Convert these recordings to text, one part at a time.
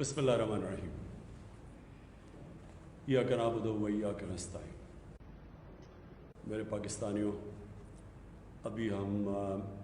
बिस्मिल्लाहिर्रहमानिर्रहीम। इय्याका नअबुदु व इय्याका नस्तईन। मेरे पाकिस्तानियों, अभी हम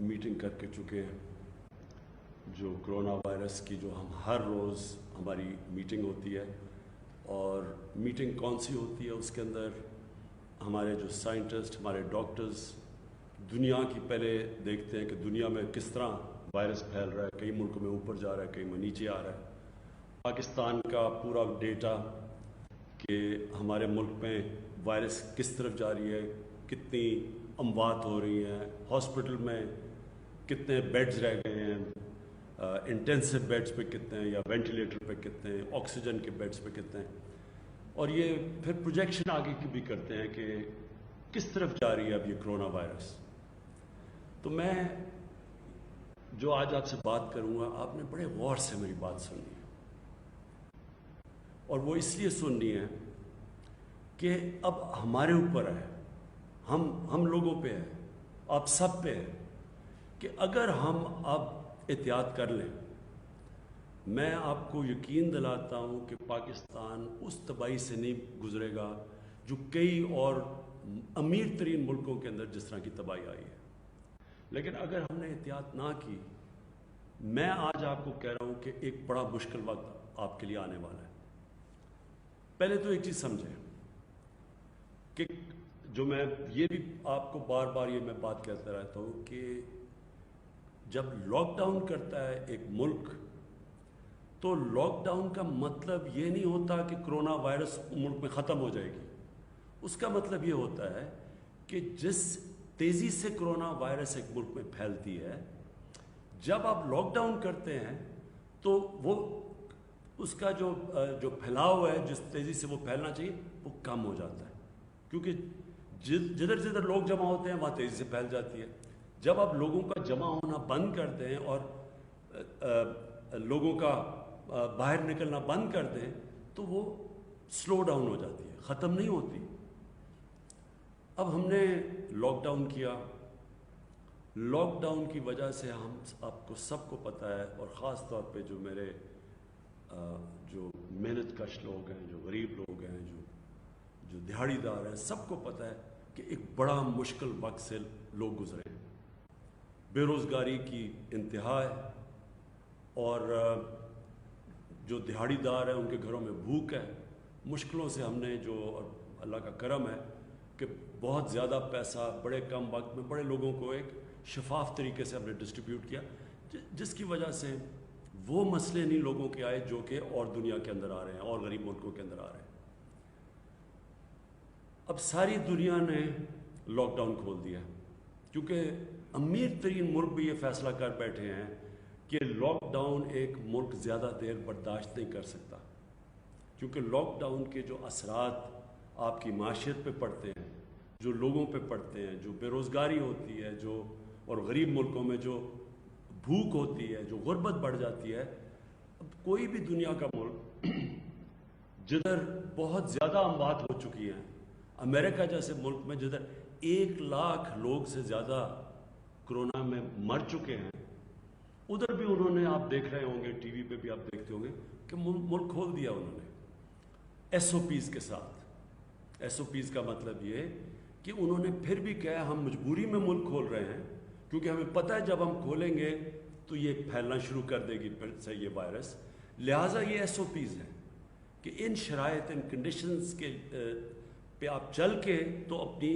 मीटिंग करके चुके हैं। जो कोरोना वायरस की जो हम हर रोज़ हमारी मीटिंग होती है, और मीटिंग कौन सी होती है, उसके अंदर हमारे जो साइंटिस्ट, हमारे डॉक्टर्स दुनिया की पहले देखते हैं कि दुनिया में किस तरह वायरस फैल रहा है। कई मुल्कों में ऊपर जा रहा है, कई में नीचे आ रहा है। पाकिस्तान का पूरा डेटा कि हमारे मुल्क में वायरस किस तरफ जा रही है, कितनी अमवात हो रही हैं, हॉस्पिटल में कितने बेड्स रह गए हैं, इंटेंसिव बेड्स पे कितने हैं या वेंटिलेटर पे कितने हैं, ऑक्सीजन के बेड्स पे कितने हैं, और ये फिर प्रोजेक्शन आगे की भी करते हैं कि किस तरफ जा रही है अब ये कोरोना वायरस। तो मैं जो आज आपसे बात करूंगा, आपने बड़े गौर से मेरी बात सुननी है, और वो इसलिए सुननी है कि अब हमारे ऊपर है, हम लोगों पे है, आप सब पे है कि अगर हम अब एहतियात कर लें। मैं आपको यकीन दिलाता हूँ कि पाकिस्तान उस तबाही से नहीं गुजरेगा जो कई और अमीर तरीन मुल्कों के अंदर जिस तरह की तबाही आई है। लेकिन अगर हमने एहतियात ना की, मैं आज आपको कह रहा हूँ कि एक बड़ा मुश्किल वक्त आपके लिए आने वाला है। पहले तो एक चीज़ समझें कि जो मैं ये भी आपको बार बार ये मैं बात कहता रहता हूँ कि जब लॉकडाउन करता है एक मुल्क, तो लॉकडाउन का मतलब ये नहीं होता कि कोरोना वायरस मुल्क में ख़त्म हो जाएगी। उसका मतलब ये होता है कि जिस तेज़ी से कोरोना वायरस एक मुल्क में फैलती है, जब आप लॉकडाउन करते हैं तो वो उसका जो फैलाव है, जिस तेज़ी से वो फैलना चाहिए, वो कम हो जाता है, क्योंकि जिधर जिधर लोग जमा होते हैं वहाँ तेज़ी से फैल जाती है। जब आप लोगों का जमा होना बंद कर दें और लोगों का बाहर निकलना बंद कर दें, तो वो स्लो डाउन हो जाती है, ख़त्म नहीं होती। अब हमने लॉकडाउन किया, लॉकडाउन की वजह से हम आपको सबको पता है, और ख़ास तौर पे जो मेरे जो मेहनत कश लोग हैं, जो गरीब लोग हैं, जो दिहाड़ीदार हैं, सबको पता है कि एक बड़ा मुश्किल वक्त से लोग गुजरे हैं। बेरोज़गारी की इंतहा है, और जो दिहाड़ीदार हैं उनके घरों में भूख है। मुश्किलों से हमने जो, अल्लाह का करम है कि बहुत ज़्यादा पैसा बड़े कम वक्त में बड़े लोगों को एक शफाफ तरीके से हमने डिस्ट्रीब्यूट किया, जिसकी वजह से वो मसले नहीं लोगों के आए जो कि और दुनिया के अंदर आ रहे हैं और गरीब मुल्कों के अंदर आ रहे हैं। अब सारी दुनिया ने लॉकडाउन खोल दिया, क्योंकि अमीर तरीन मुल्क भी ये फैसला कर बैठे हैं कि लॉकडाउन एक मुल्क ज़्यादा देर बर्दाश्त नहीं कर सकता, क्योंकि लॉकडाउन के जो असरात आपकी माशियत पे पड़ते हैं, जो लोगों पे पड़ते हैं, जो बेरोज़गारी होती है, जो और गरीब मुल्कों में जो भूख होती है, जो गुर्बत बढ़ जाती है। अब कोई भी दुनिया का मुल्क जिधर बहुत ज़्यादा अमवात हो चुकी हैं, अमेरिका जैसे मुल्क में जिधर 1 लाख लोग से ज़्यादा कोरोना में मर चुके हैं, उधर भी उन्होंने, आप देख रहे होंगे टीवी पे भी आप देखते होंगे कि मुल्क खोल दिया उन्होंने SOPs के साथ। SOPs का मतलब ये कि उन्होंने फिर भी कहा हम मजबूरी में मुल्क खोल रहे हैं, क्योंकि हमें पता है जब हम खोलेंगे तो ये फैलना शुरू कर देगी फिर से ये वायरस। लिहाजा ये SOPs हैं कि इन शराइत, इन कंडीशंस के पे आप चल के तो अपनी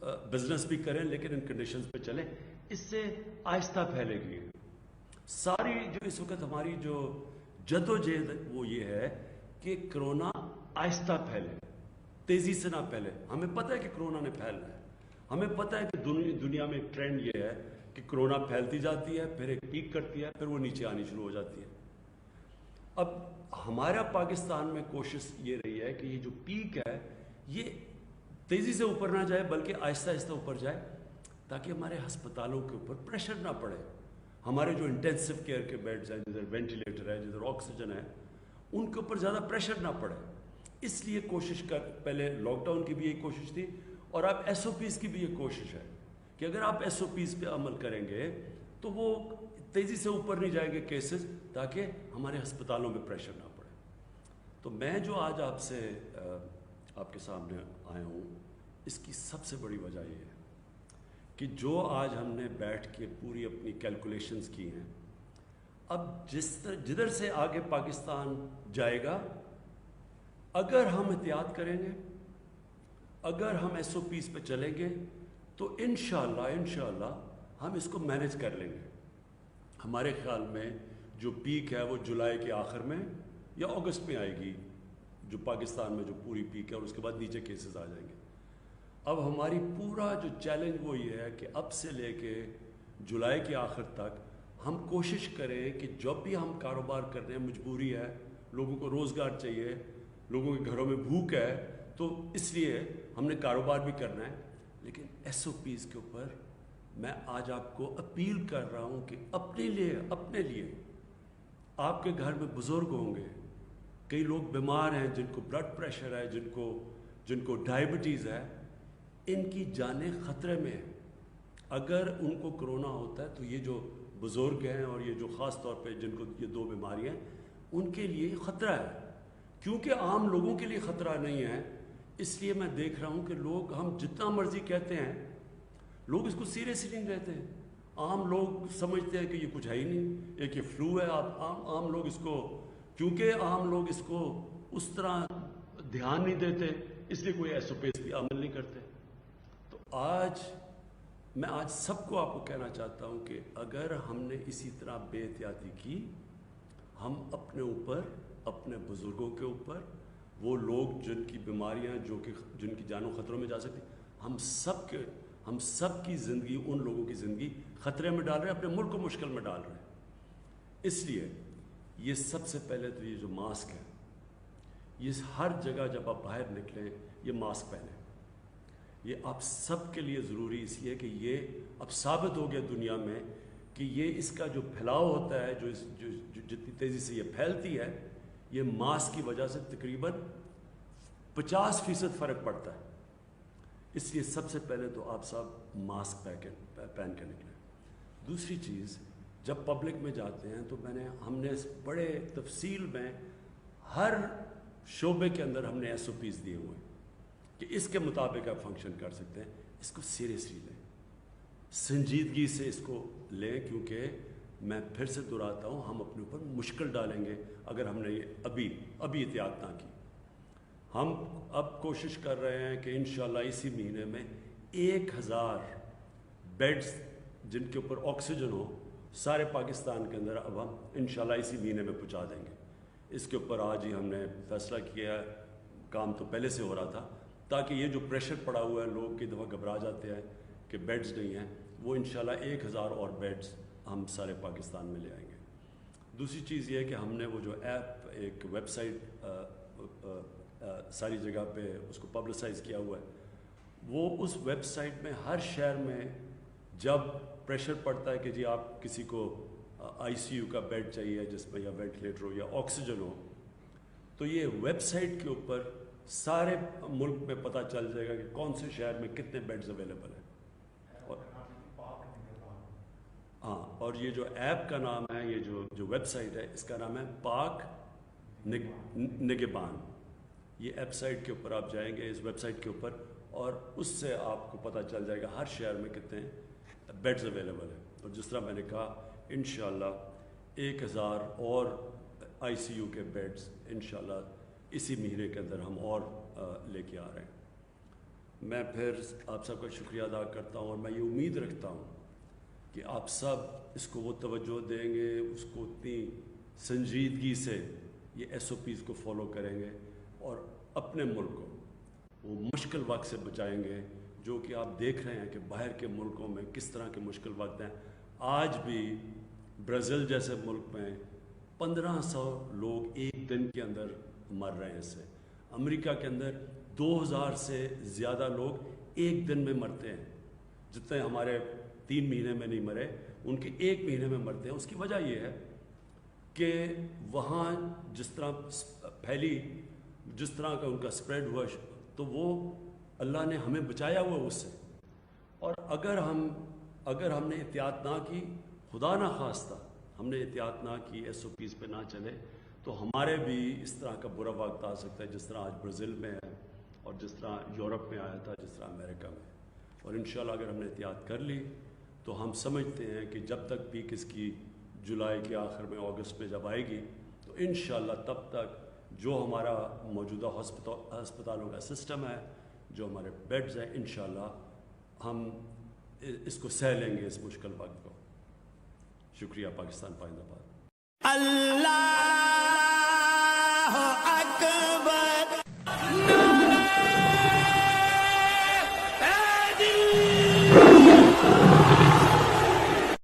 बिजनेस भी करें, लेकिन इन कंडीशंस पे चलें, इससे आहिस्ता फैलेगी। सारी जो इस वक्त हमारी जो जदोजहद वो ये है कि कोरोना आहिस्ता फैले, तेज़ी से ना फैले। हमें पता है कि कोरोना ने फैलना है, हमें पता है कि दुनिया में ट्रेंड ये है कि कोरोना फैलती जाती है, फिर एक पीक करती है, फिर वो नीचे आनी शुरू हो जाती है। अब हमारा पाकिस्तान में कोशिश ये रही है कि ये जो पीक है ये तेज़ी से ऊपर ना जाए, बल्कि आहिस्ता आहिस्ता ऊपर जाए, ताकि हमारे हस्पतालों के ऊपर प्रेशर ना पड़े। हमारे जो इंटेंसिव केयर के बेड्स हैं, जिधर वेंटिलेटर है, जिधर ऑक्सीजन है, उनके ऊपर ज़्यादा प्रेशर ना पड़े। इसलिए कोशिश पहले लॉकडाउन की भी यही कोशिश थी, और अब SOPs की भी ये कोशिश है कि अगर आप SOPs पे अमल करेंगे तो वो तेज़ी से ऊपर नहीं जाएंगे केसेस, ताकि हमारे हस्पतालों में प्रेशर ना पड़े। तो मैं जो आज आपसे आपके सामने आया हूँ, इसकी सबसे बड़ी वजह ये है कि जो आज हमने बैठ के पूरी अपनी कैलकुलेशंस की हैं, अब जिधर से आगे पाकिस्तान जाएगा, अगर हम एहतियात करेंगे, अगर हम SOPs पे चलेंगे, तो इंशाअल्लाह हम इसको मैनेज कर लेंगे। हमारे ख्याल में जो पीक है वो जुलाई के आखिर में या अगस्त में आएगी, जो पाकिस्तान में जो पूरी पीक है, और उसके बाद नीचे केसेस आ जाएंगे। अब हमारी पूरा जो चैलेंज वो ये है कि अब से लेके जुलाई के आखिर तक हम कोशिश करें कि जब भी हम कारोबार कर रहे हैं, मजबूरी है, लोगों को रोज़गार चाहिए, लोगों के घरों में भूख है, तो इसलिए हमने कारोबार भी करना है। लेकिन SOPs के ऊपर मैं आज आपको अपील कर रहा हूँ कि अपने लिए आपके घर में बुज़ुर्ग होंगे, कई लोग बीमार हैं, जिनको ब्लड प्रेशर है, जिनको डायबिटीज़ है, इनकी जानें ख़तरे में है। अगर उनको कोरोना होता है तो ये जो बुज़ुर्ग हैं और ये जो ख़ास तौर पे जिनको ये 2 बीमारियाँ हैं, उनके लिए ख़तरा है। क्योंकि आम लोगों के लिए ख़तरा नहीं है, इसलिए मैं देख रहा हूँ कि लोग, हम जितना मर्ज़ी कहते हैं, लोग इसको सीरियसली नहीं लेते हैं। आम लोग समझते हैं कि ये कुछ है ही नहीं, एक ये फ्लू है। आम लोग इसको, क्योंकि आम लोग इसको उस तरह ध्यान नहीं देते, इसलिए कोई SOPs भी अमल नहीं करते। तो मैं आज सबको आपको कहना चाहता हूँ कि अगर हमने इसी तरह बेहतियाती की, हम अपने ऊपर, अपने बुज़ुर्गों के ऊपर, वो लोग जिनकी बीमारियाँ, जिनकी जानों खतरों में जा सकती, हम सब की ज़िंदगी, उन लोगों की ज़िंदगी ख़तरे में डाल रहे हैं, अपने मुल्क को मुश्किल में डाल रहे हैं। इसलिए ये सबसे पहले तो ये जो मास्क है, ये हर जगह जब आप बाहर निकलें ये मास्क पहनें। ये आप सब के लिए ज़रूरी इसलिए है कि ये अब साबित हो गया दुनिया में कि ये इसका जो फैलाव होता है, जो जितनी तेज़ी से ये फैलती है, ये मास्क की वजह से तकरीबन 50% फ़र्क पड़ता है। इसलिए सबसे पहले तो आप सब मास्क पहन के निकलें। दूसरी चीज़, जब पब्लिक में जाते हैं तो हमने बड़े तफसील में हर शोबे के अंदर हमने SOPs दिए हुए हैं कि इसके मुताबिक आप फंक्शन कर सकते हैं। इसको सीरियसली लें, संजीदगी से इसको लें, क्योंकि मैं फिर से दोहराता हूँ, हम अपने ऊपर मुश्किल डालेंगे अगर हमने ये अभी एहतियात ना की। हम अब कोशिश कर रहे हैं कि इंशाल्लाह इसी महीने में 1000 बेड्स जिनके ऊपर ऑक्सीजन हो सारे पाकिस्तान के अंदर अब हम इंशाल्लाह इसी महीने में पहुँचा देंगे। इसके ऊपर आज ही हमने फैसला किया है, काम तो पहले से हो रहा था, ताकि ये जो प्रेशर पड़ा हुआ है, लोग कई दफ़ा घबरा जाते हैं कि बेड्स नहीं हैं, वो इंशाल्लाह 1000 और बेड्स हम सारे पाकिस्तान में ले आएंगे। दूसरी चीज़ ये है कि हमने वो जो ऐप, एक वेबसाइट सारी जगह पे उसको पब्लिसाइज़ किया हुआ है, वो उस वेबसाइट में हर शहर में जब प्रेशर पड़ता है कि जी आप किसी को ICU का बेड चाहिए जिसमें या वेंटिलेटर हो या ऑक्सीजन हो, तो ये वेबसाइट के ऊपर सारे मुल्क में पता चल जाएगा कि कौन से शहर में कितने बेड्स अवेलेबल हैं। हाँ, और ये जो ऐप का नाम है, ये जो वेबसाइट है, इसका नाम है पाक निगहबान। ये वेबसाइट के ऊपर आप जाएंगे, इस वेबसाइट के ऊपर, और उससे आपको पता चल जाएगा हर शहर में कितने बेड्स अवेलेबल हैं। और जिस तरह मैंने कहा, इंशाल्लाह 1000 और ICU के बेड्स इंशाल्लाह इसी महीने के अंदर हम और लेके आ रहे हैं। मैं फिर आप सबका शुक्रिया अदा करता हूँ, और मैं ये उम्मीद रखता हूँ कि आप सब इसको वो तवज्जो देंगे, उसको उतनी संजीदगी से ये SOPs को फॉलो करेंगे, और अपने मुल्क को वो मुश्किल वक्त से बचाएंगे, जो कि आप देख रहे हैं कि बाहर के मुल्कों में किस तरह के मुश्किल वक्त हैं। आज भी ब्राज़ील जैसे मुल्क में 1500 लोग एक दिन के अंदर मर रहे हैं इससे। अमेरिका के अंदर 2000 से ज़्यादा लोग एक दिन में मरते हैं, जितने हमारे 3 महीने में नहीं मरे, उनके 1 महीने में मरते हैं। उसकी वजह यह है कि वहाँ जिस तरह फैली, जिस तरह का उनका स्प्रेड हुआ, तो वो अल्लाह ने हमें बचाया हुआ उससे। और अगर हमने एहतियात ना की, خدا نہ خواستہ ہم نے احتیاط نہ کی، ایس او پیز پہ نہ چلے تو ہمارے بھی اس طرح کا برا وقت آ سکتا ہے جس طرح آج برازیل میں ہے اور جس طرح یورپ میں آیا تھا، جس طرح امریکہ میں. اور انشاءاللہ اگر ہم نے احتیاط کر لی تو ہم سمجھتے ہیں کہ جب تک پیک اس کی جولائی کے آخر میں اگست میں جب آئے گی تو انشاءاللہ تب تک جو ہمارا موجودہ ہسپتالوں کا سسٹم ہے، جو ہمارے بیڈز ہیں، انشاءاللہ ہم اس کو سہ لیں گے اس مشکل وقت کو. شکریہ. پاکستان پائندہ باد. اللہ اکبر.